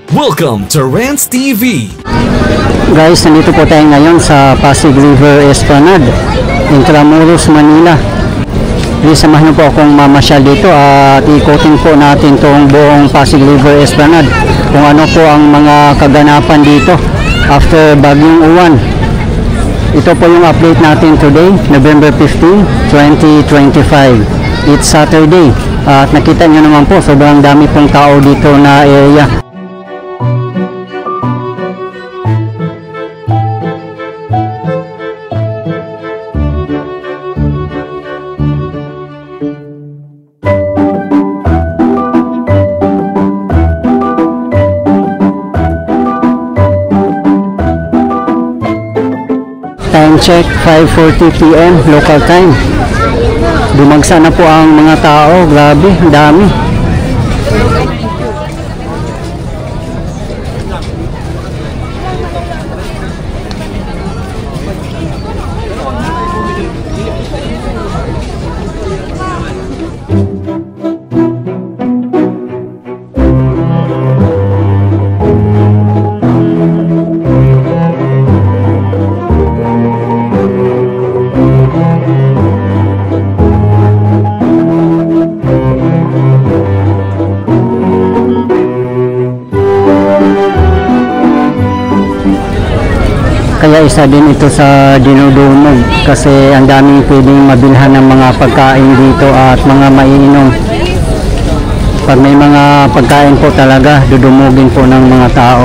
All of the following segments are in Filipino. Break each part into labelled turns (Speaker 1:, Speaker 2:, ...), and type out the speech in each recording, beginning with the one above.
Speaker 1: Welcome to Rants TV.
Speaker 2: Guys, nandito po tayo ngayon sa Pasig River Esplanade, Intramuros, Manila. Please samahan niyo po akong mamasyal dito at ikotin po natin itong buong Pasig River Esplanade kung ano po ang mga kaganapan dito after Bagyong Uwan. Ito po yung update natin today, November 15, 2025. It's Saturday at nakita nyo naman po sobrang dami pong tao dito na area. Time check, 5:40 PM local time. Dumagsa na po ang mga tao, grabe, dami. Kaya isa din ito sa dinudumog kasi ang daming pwedeng mabilhan ng mga pagkain dito at mga maiinom. Pag may mga pagkain po talaga, dudumugin po ng mga tao.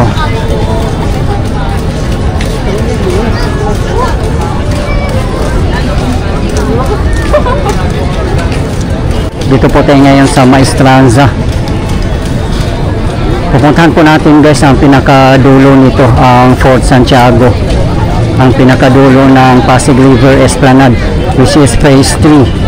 Speaker 2: Dito po tayo ngayon sa Maestranza. Pupuntahan po natin guys ang pinakadulo nito, ang Fort Santiago, ang pinakadulo ng Pasig River Esplanade, which is phase 3.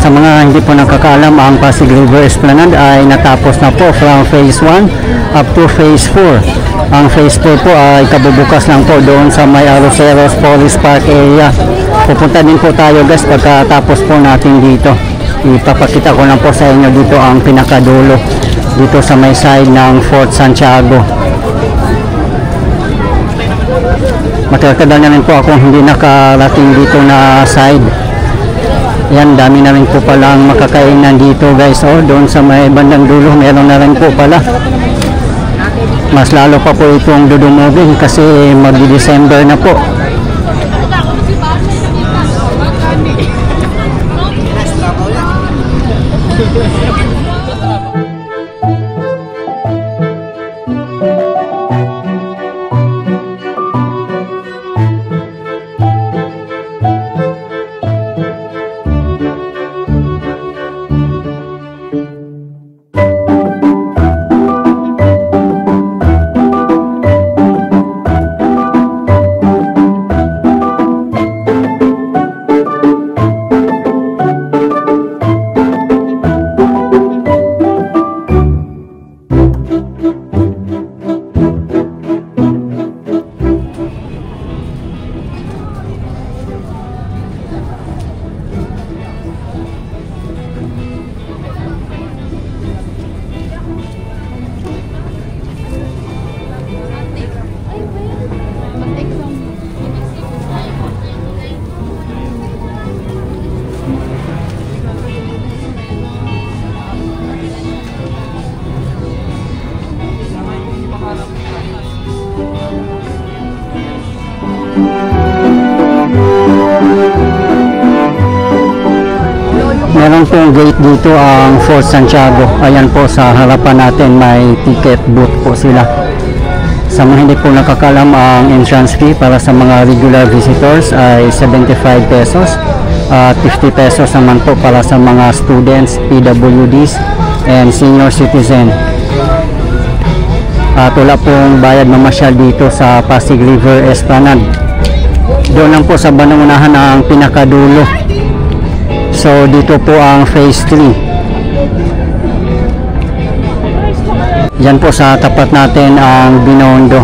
Speaker 2: Sa mga hindi po nakakaalam, ang Pasig River Esplanade ay natapos na po from phase 1 up to phase 4. Ang phase 4 po ay kabubukas lang po doon sa may Arroceros Police Park area. Pupunta din po tayo guys pagkatapos po natin dito. Ipapakita ko lang po sa inyo dito ang pinakadulo dito sa may side ng Fort Santiago. Matagal na rin po akong hindi nakarating dito na side. Yan, dami na rin po palang makakainan dito guys. Oh, doon sa may bandang dulo meron na rin po pala. Mas lalo pa po itong dudumugin kasi mag-December na po. Meron pong gate dito ang Fort Santiago. Ayan po sa harapan natin may ticket booth po sila. Sa mga hindi po nakakalam, ang entrance fee para sa mga regular visitors ay 75 pesos at 50 pesos naman po para sa mga students, PWDs and senior citizen. At wala pong bayad mamasyal dito sa Pasig River Esplanade. Doon lang po sa bandang unahan ang pinakadulo. So dito po ang phase 3. Yan po sa tapat natin ang Binondo.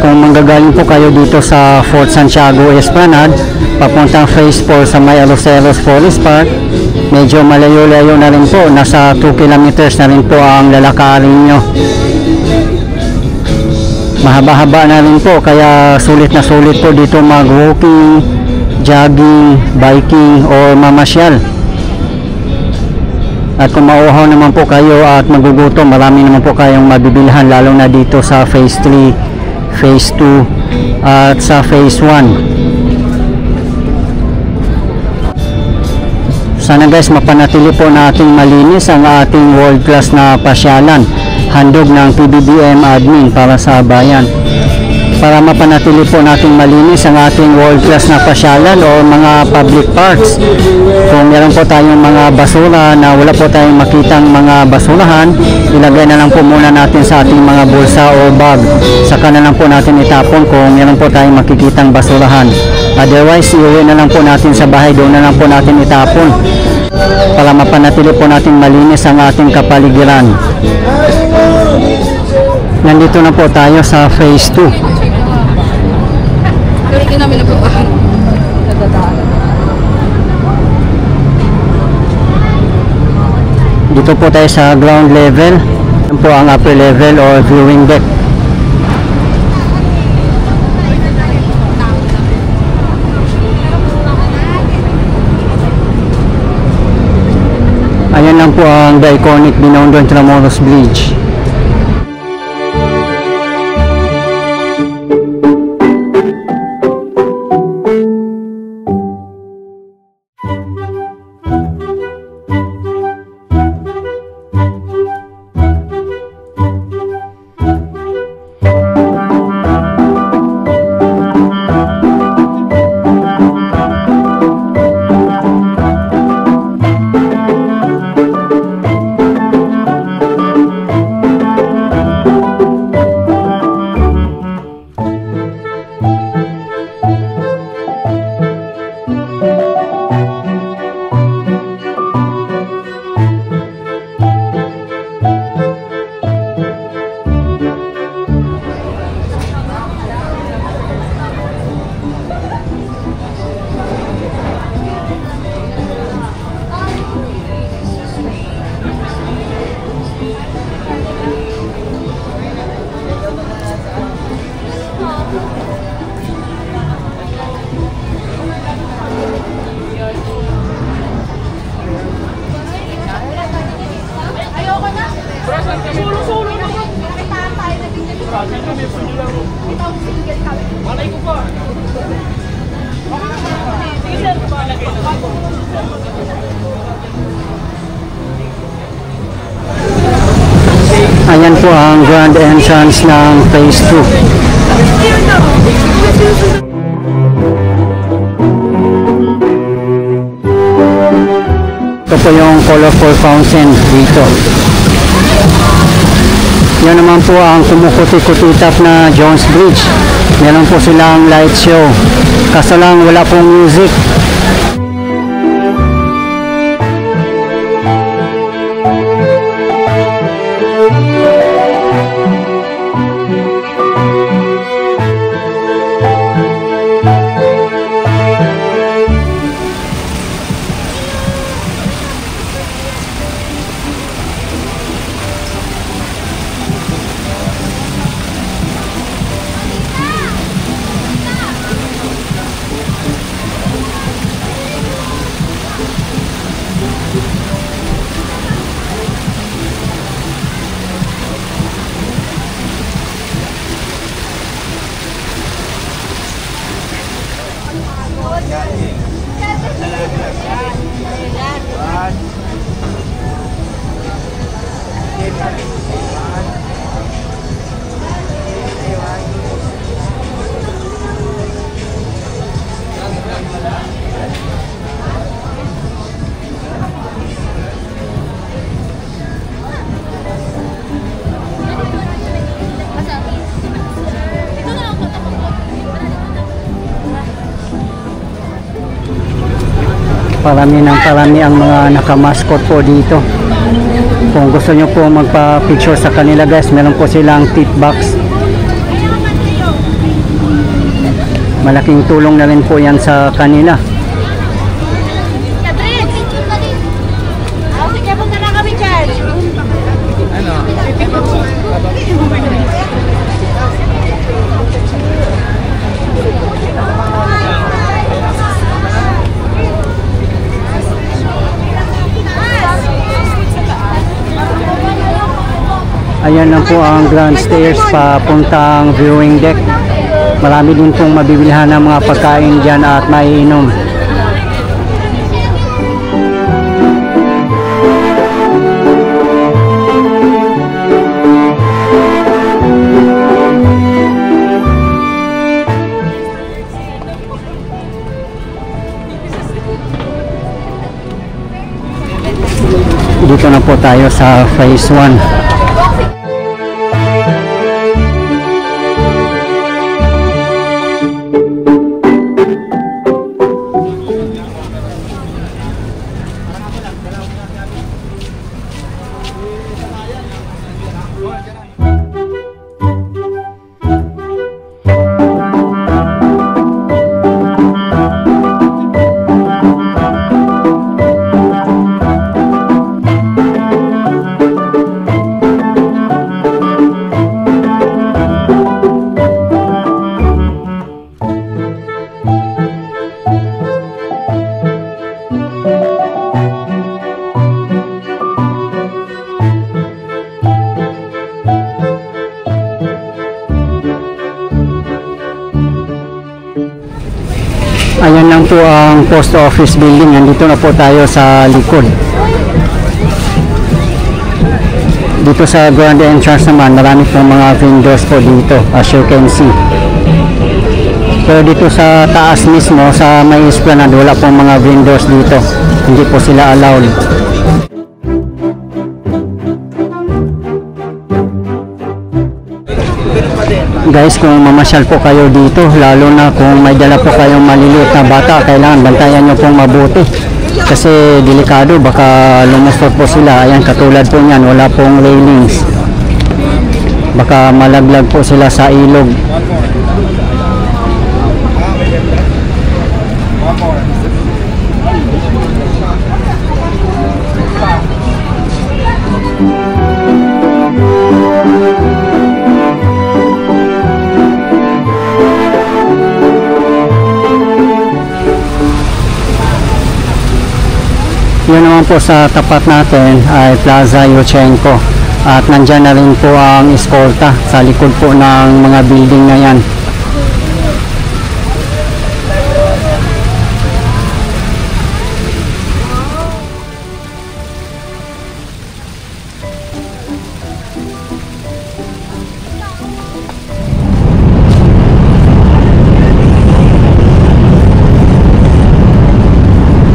Speaker 2: Kung manggagaling po kayo dito sa Fort Santiago Esplanade, papuntang phase 4 sa may Aloceros Forest Park, medyo malayo-layo na rin po. Nasa 2 kilometers na rin po ang lalakarin nyo. Mahaba-haba na rin po, kaya sulit na sulit po dito mag-walking, jogging, biking, or mamasyal. At kung mauhaw naman po kayo at magugutom, marami naman po kayong mabibilhan, lalo na dito sa phase 3, phase 2 at sa phase 1. Sana guys, mapanatili po nating malinis ang ating world class na pasyalan. Handog ng PBBM admin para sa bayan. Para mapanatili po nating malinis ang ating world class na pasyalan o mga public parks. Kung meron po tayong mga basura na wala po tayong makitang mga basurahan, ilagay na lang po muna natin sa ating mga bulsa o bag. Saka na lang po natin itapon kung meron po tayong makikitang basurahan. Otherwise, iuwi na lang po natin sa bahay, doon na lang po natin itapon para mapanatili po natin malinis ang ating kapaligiran. Nandito na po tayo sa phase 2. Dito po tayo sa ground level. Yan po ang upper level or viewing deck. Ayan lang po ang the iconic Binondo Intramuros Bridge. Ayan po ang grand entrance ng phase 2. Ito po yung colorful fountain dito. Yan naman po ang kumukuti-kutitap na Jones Bridge. Meron po silang light show. Kaso lang wala pong music. Parami ng parami ang mga nakamaskot po dito. Kung gusto nyo po magpa-picture sa kanila guys, meron po silang tip box. Malaking tulong na rin po yan sa kanila. Ayan lang po ang grand stairs papuntang viewing deck. Marami din pong mabibilihan ng mga pagkain dyan at maiinom. Dito na po tayo sa phase 1. Ayan lang po ang post office building. Nandito na po tayo sa likod. Dito sa grand entrance naman, marami pong mga vendors po dito, as you can see. Pero dito sa taas mismo, sa may esplanade, wala pong mga vendors dito. Hindi po sila allowed. Guys, kung mamasyal po kayo dito, lalo na kung may dala po kayong maliliit na bata, kailangan bantayan nyo pong mabuti. Kasi delikado, baka lumusot po sila. Ayan, katulad po niyan, wala pong railings. Baka malaglag po sila sa ilog. Yun naman po sa tapat natin ay Plaza Yuchenko at nandyan na rin po ang eskolta sa likod po ng mga building na yan.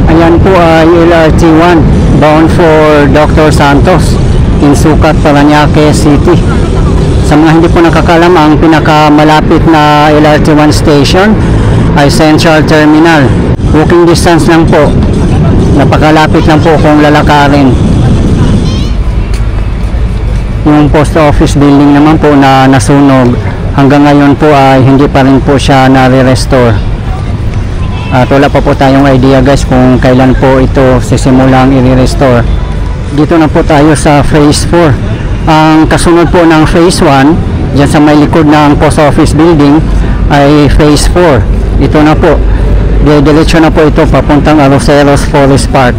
Speaker 2: Ayan po ay LRT1 bound for Dr. Santos in Sucat, Parañaque City. Sa mga hindi po nakakalam, ang pinakamalapit na LRT1 station ay Central Terminal. Walking distance lang po. Napakalapit lang po kung lalakarin. Yung post office building naman po na nasunog, hanggang ngayon po ay hindi pa rin po siya nare-restore. At wala pa po tayong idea guys kung kailan po ito sisimulang i-restore. Dito na po tayo sa phase 4. Ang kasunod po ng phase 1, dyan sa may likod ng post office building, ay phase 4. Ito na po. Diretso na po ito papuntang Arroceros Forest Park.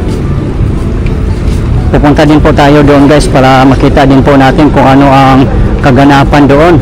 Speaker 2: Pupunta din po tayo doon guys para makita din po natin kung ano ang kaganapan doon.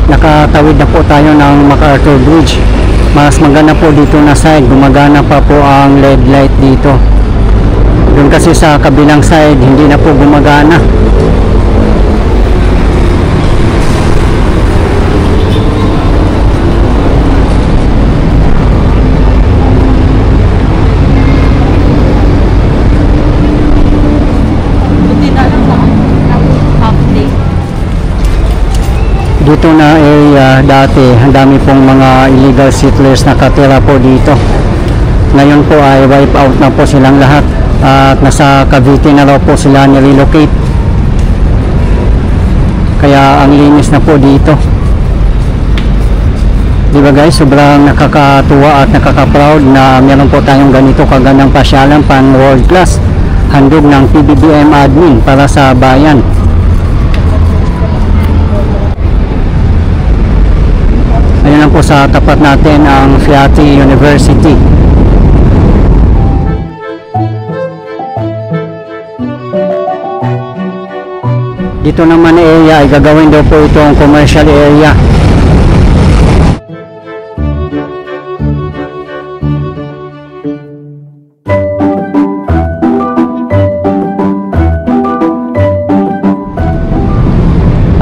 Speaker 2: Nakatawid na po tayo ng MacArthur Bridge. Mas maganda po dito na side, gumagana pa po ang LED light dito. Doon kasi sa kabilang side hindi na po gumagana. Dito na area dati, ang dami pong mga illegal settlers nakatira po dito. Ngayon po ay wipe out na po silang lahat at nasa Cavite na raw po sila nirelocate. Kaya ang linis na po dito. Diba guys, sobrang nakakatuwa at nakaka-proud na meron po tayong ganito kagandang pasyalan pang world class. Handog ng PBBM admin para sa bayan. Ayan lang po sa tapat natin ang Fiati University. Dito naman area ay gagawin daw po itong commercial area.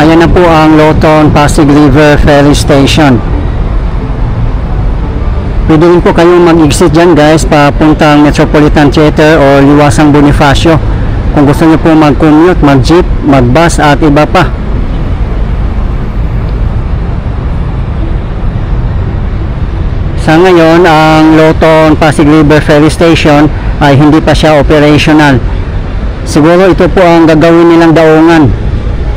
Speaker 2: Ayan na po ang Lawton Pasig River Ferry Station. Pwede rin po kayong mag-exit dyan guys papuntang Metropolitan Theater o Liwasang Bonifacio kung gusto nyo po mag-commute, mag-jeep, mag-bus at iba pa. Sa ngayon, ang Lawton Pasig River Ferry Station ay hindi pa siya operational. Siguro ito po ang gagawin nilang daungan.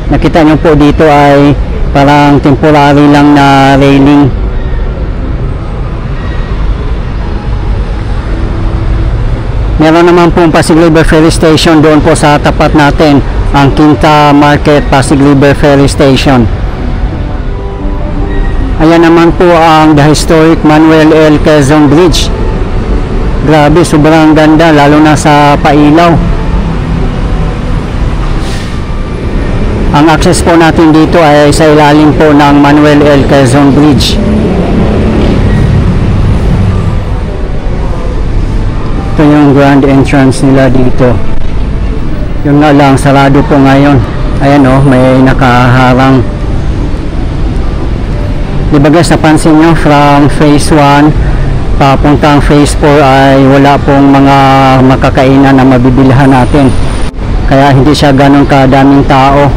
Speaker 2: Nakita nyo po dito ay parang temporary lang na railing. Meron naman pong Pasig River Ferry Station doon po sa tapat natin, ang Quinta Market Pasig River Ferry Station. Ayan naman po ang the historic Manuel L. Quezon Bridge. Grabe, sobrang ganda lalo na sa pailaw. Ang access po natin dito ay sa ilalim po ng Manuel L. Quezon Bridge. Ito yung grand entrance nila dito. Yun nga lang, sarado po ngayon. Ayan o, may nakaharang. Diba guys, napansin nyo from phase 1 papuntang phase 4 ay wala pong mga makakainan na mabibilhan natin. Kaya hindi siya ganun kadaming tao.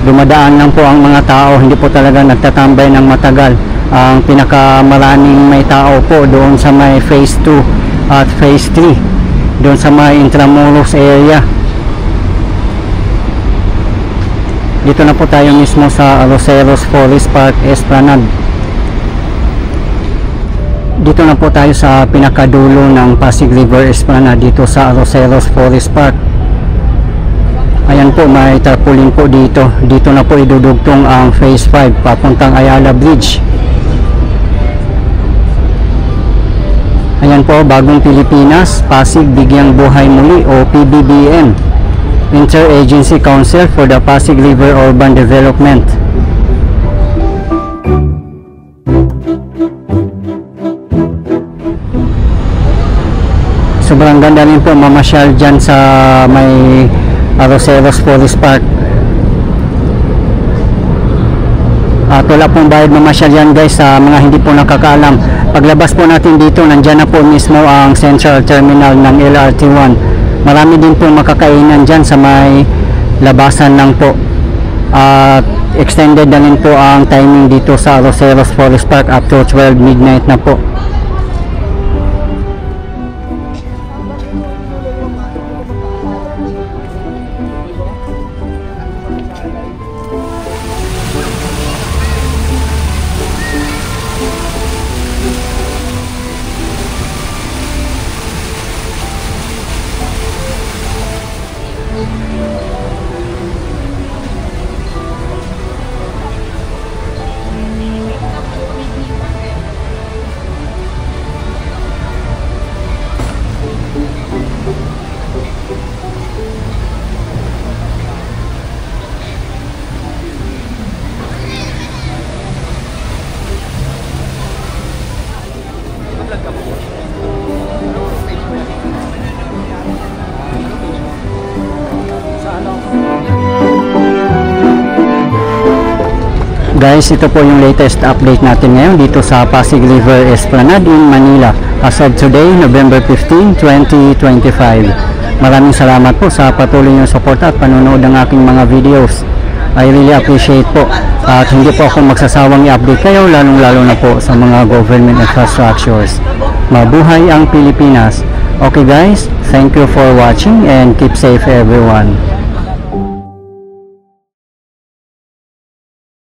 Speaker 2: Dumadaan lang po ang mga tao, hindi po talaga nagtatambay ng matagal. Ang pinakamaraming may tao po doon sa may phase 2 at phase 3, doon sa may Intramuros area. Dito na po tayo mismo sa Arroceros Forest Park Esplanade. Dito na po tayo sa pinakadulo ng Pasig River Esplanade dito sa Arroceros Forest Park. Ayan po, may tarpaulin po dito. Dito na po idudugtong ang phase 5 papuntang Ayala Bridge. Ayan po, Bagong Pilipinas, Pasig Bigyang Buhay Muli o PBBM, Interagency Council for the Pasig River Urban Development. Sobrang ganda rin po mamasyal dyan sa may Arroceros Forest Park. At wala pong bayad mamasyal yan guys, sa mga hindi po nakakaalam. Paglabas po natin dito, nandyan na po mismo ang Central Terminal ng LRT1. Marami din po makakainan dyan sa may labasan lang po. At extended na rin po ang timing dito sa Arroceros Forest Park up to 12 midnight na po. Guys, ito po yung latest update natin ngayon dito sa Pasig River Esplanade in Manila as of today, November 15, 2025. Maraming salamat po sa patuloy niyong support at panonood ng aking mga videos. I really appreciate po, at hindi po ako magsasawang i-update kayo, lalong-lalo na po sa mga government infrastructures. Mabuhay ang Pilipinas! Okay guys, thank you for watching and keep safe everyone.